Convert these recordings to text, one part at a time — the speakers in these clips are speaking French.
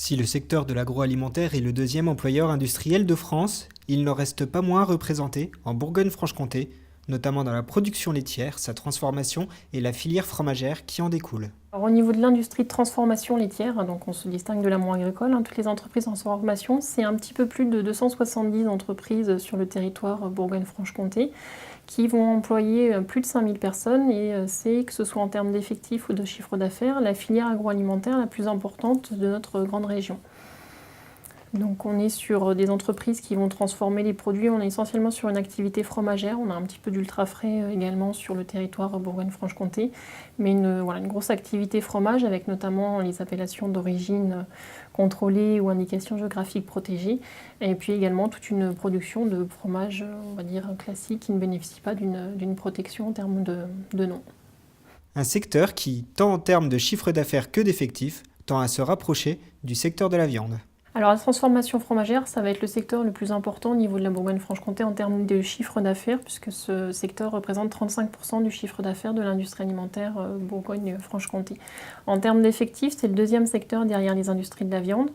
Si le secteur de l'agroalimentaire est le deuxième employeur industriel de France, il n'en reste pas moins représenté en Bourgogne-Franche-Comté, notamment dans la production laitière, sa transformation et la filière fromagère qui en découle. Alors, au niveau de l'industrie de transformation laitière, donc on se distingue de l'amont agricole, toutes les entreprises en transformation, c'est un petit peu plus de 270 entreprises sur le territoire Bourgogne-Franche-Comté qui vont employer plus de 5000 personnes et c'est, que ce soit en termes d'effectifs ou de chiffre d'affaires, la filière agroalimentaire la plus importante de notre grande région. Donc on est sur des entreprises qui vont transformer les produits, on est essentiellement sur une activité fromagère, on a un petit peu d'ultra frais également sur le territoire Bourgogne-Franche-Comté, mais une grosse activité fromage avec notamment les appellations d'origine contrôlée ou indication géographique protégée, et puis également toute une production de fromage, on va dire classique, qui ne bénéficie pas d'une protection en termes de nom. Un secteur qui, tant en termes de chiffre d'affaires que d'effectifs, tend à se rapprocher du secteur de la viande. Alors la transformation fromagère, ça va être le secteur le plus important au niveau de la Bourgogne-Franche-Comté en termes de chiffre d'affaires, puisque ce secteur représente 35% du chiffre d'affaires de l'industrie alimentaire Bourgogne-Franche-Comté. En termes d'effectifs, c'est le deuxième secteur derrière les industries de la viande.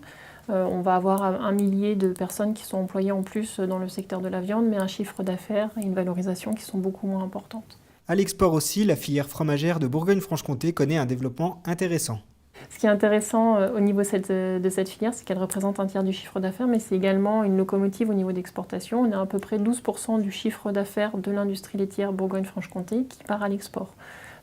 On va avoir 1 millier de personnes qui sont employées en plus dans le secteur de la viande, mais un chiffre d'affaires et une valorisation qui sont beaucoup moins importantes. À l'export aussi, la filière fromagère de Bourgogne-Franche-Comté connaît un développement intéressant. Ce qui est intéressant au niveau de cette filière, c'est qu'elle représente un tiers du chiffre d'affaires, mais c'est également une locomotive au niveau d'exportation. On a à peu près 12% du chiffre d'affaires de l'industrie laitière Bourgogne-Franche-Comté qui part à l'export.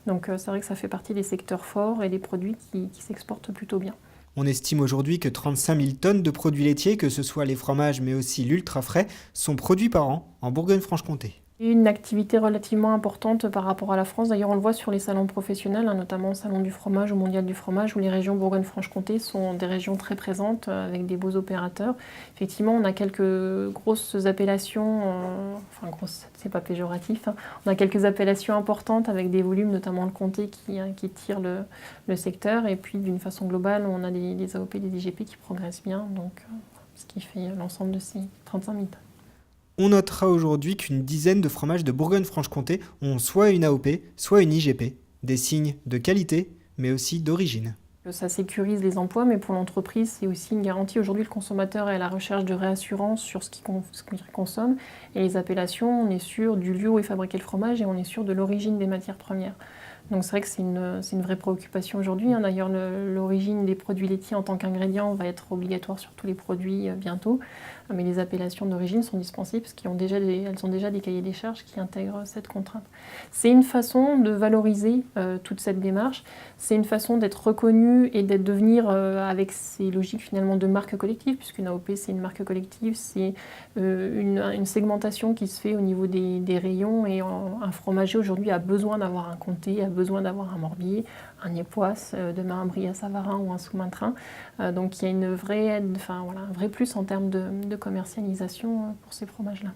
Donc c'est vrai que ça fait partie des secteurs forts et des produits qui s'exportent plutôt bien. On estime aujourd'hui que 35 000 tonnes de produits laitiers, que ce soit les fromages mais aussi l'ultra frais, sont produits par an en Bourgogne-Franche-Comté. Une activité relativement importante par rapport à la France. D'ailleurs, on le voit sur les salons professionnels, notamment le salon du fromage ou mondial du fromage, où les régions Bourgogne-Franche-Comté sont des régions très présentes avec des beaux opérateurs. Effectivement, on a quelques grosses appellations, enfin grosses, c'est pas péjoratif, on a quelques appellations importantes avec des volumes, notamment le comté qui tire le secteur. Et puis, d'une façon globale, on a des AOP, des IGP qui progressent bien, donc ce qui fait l'ensemble de ces 35 000 tonnes. On notera aujourd'hui qu'une dizaine de fromages de Bourgogne-Franche-Comté ont soit une AOP, soit une IGP, des signes de qualité, mais aussi d'origine. Ça sécurise les emplois, mais pour l'entreprise, c'est aussi une garantie. Aujourd'hui, le consommateur est à la recherche de réassurance sur ce qu'il consomme. Et les appellations, on est sûr du lieu où est fabriqué le fromage et on est sûr de l'origine des matières premières. Donc c'est vrai que c'est une vraie préoccupation aujourd'hui. D'ailleurs, l'origine des produits laitiers en tant qu'ingrédient va être obligatoire sur tous les produits bientôt. Mais les appellations d'origine sont dispensées parce qu'elles ont déjà des cahiers des charges qui intègrent cette contrainte. C'est une façon de valoriser toute cette démarche. C'est une façon d'être reconnu et d'être devenir avec ces logiques finalement de marque collective, puisqu'une AOP c'est une marque collective, c'est une segmentation qui se fait au niveau des rayons et un fromager aujourd'hui a besoin d'avoir un comté, a besoin d'avoir un Morbier, un Époisse, demain un Brillat-Savarin ou un Sous-Maintrin. Donc il y a une vraie aide, un vrai plus en termes de commercialisation pour ces fromages-là.